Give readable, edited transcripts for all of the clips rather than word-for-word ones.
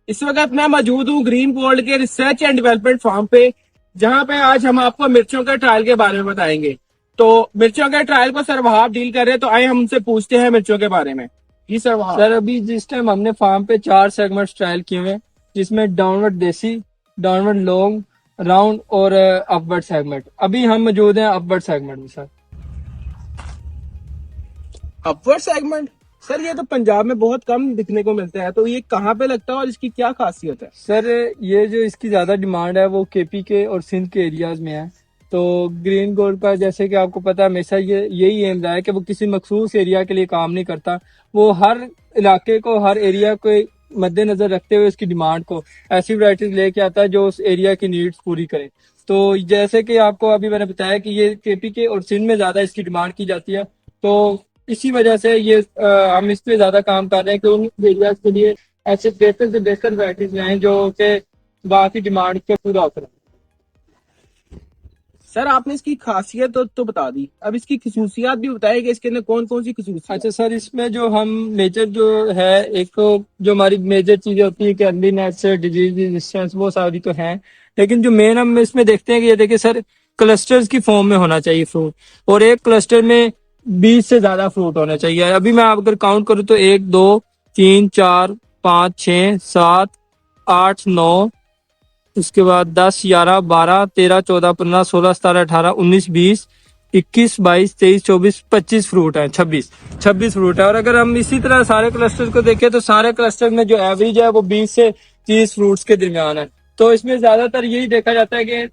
इस वक्त मैं मौजूद हूँ ग्रीन गोल्ड के रिसर्च एंड डेवलपमेंट फार्म पे, जहाँ पे आज हम आपको मिर्चों के ट्रायल के बारे में बताएंगे। तो मिर्चों के ट्रायल को सर वहाब डील कर रहे हैं, तो आइए हम उनसे पूछते हैं मिर्चों के बारे में। जी सर वहाब। सर अभी जिस टाइम हमने फार्म पे 4 सेगमेंट्स ट्रायल किए हुए हैं, जिसमें डाउनवर्ड देसी, डाउनवर्ड लॉन्ग, राउंड और अपवर्ड सेगमेंट। अभी हम मौजूद हैं अपवर्ड सेगमेंट में सर। अपवर्ड सेगमेंट, सर ये तो पंजाब में बहुत कम दिखने को मिलता है, तो ये कहाँ पे लगता है और इसकी क्या खासियत है? सर ये जो इसकी ज्यादा डिमांड है वो केपी के और सिंध के एरियाज में है। तो ग्रीन गोल्ड का जैसे कि आपको पता है हमेशा ये यही एम रहा है कि वो किसी मखसूस एरिया के लिए काम नहीं करता। वो हर इलाके को, हर एरिया को मद्देनजर रखते हुए उसकी डिमांड को ऐसी वैरायटीज लेके आता है जो उस एरिया की नीड्स पूरी करे। तो जैसे कि आपको अभी मैंने बताया कि ये केपी के और सिंध में ज्यादा इसकी डिमांड की जाती है। तो इसी वजह से ये हम इस पे ज्यादा काम कर रहे हैं कि उन एरियाज के लिए ऐसे बेहतर से बेहतर वैरायटीज लाएं जो कि वहाँ की डिमांड पे पूरा उतरे। सर आपने इसकी खासियत तो बता दी, अब इसकी खसूसियात भी बताइए कि इसके अंदर कौन कौन सी खसूसियात। अच्छा सर, इसमें जो हम मेजर जो है, एक तो जो हमारी मेजर चीजें होती है कि अर्लीनेस, डिजीज रेजिस्टेंस, वो सारी तो हैं। लेकिन जो मेन हम इसमें देखते हैं कि ये देखिए सर, क्लस्टर्स की फॉर्म में होना चाहिए फ्रूट, और एक क्लस्टर में 20 से ज्यादा फ्रूट होना चाहिए। अभी मैं अगर काउंट करूँ तो 1 2 3 4 5 6 7 8 9, उसके बाद 10 11 12 13 14 15 16 17 18 19 20 21 22 23 24 25 फ्रूट है, 26 फ्रूट है। और अगर हम इसी तरह सारे क्लस्टर को देखें तो सारे क्लस्टर में जो एवरेज है वो 20 से 30 फ्रूट्स के दरमियान है। तो इसमें ज्यादातर यही देखा जाता है कि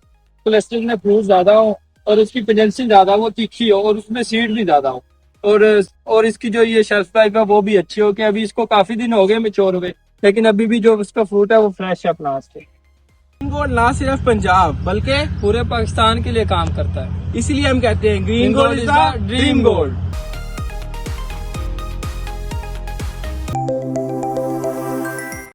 क्लस्टर में फ्रूट ज्यादा हो और उसकी पोटेंशियल ज्यादा हो, तीखी हो और उसमें सीड भी ज्यादा हो। और और इसकी जो ये शेल्फ लाइफ है वो भी अच्छी हो, कि अभी इसको काफी दिन हो गए मैच्योर हुए, लेकिन अभी भी जो उसका फ्रूट है वो फ्रेश है प्लांट से। ग्रीन गोल्ड ना सिर्फ पंजाब बल्कि पूरे पाकिस्तान के लिए काम करता है। इसीलिए हम कहते हैं green gold is the dream gold.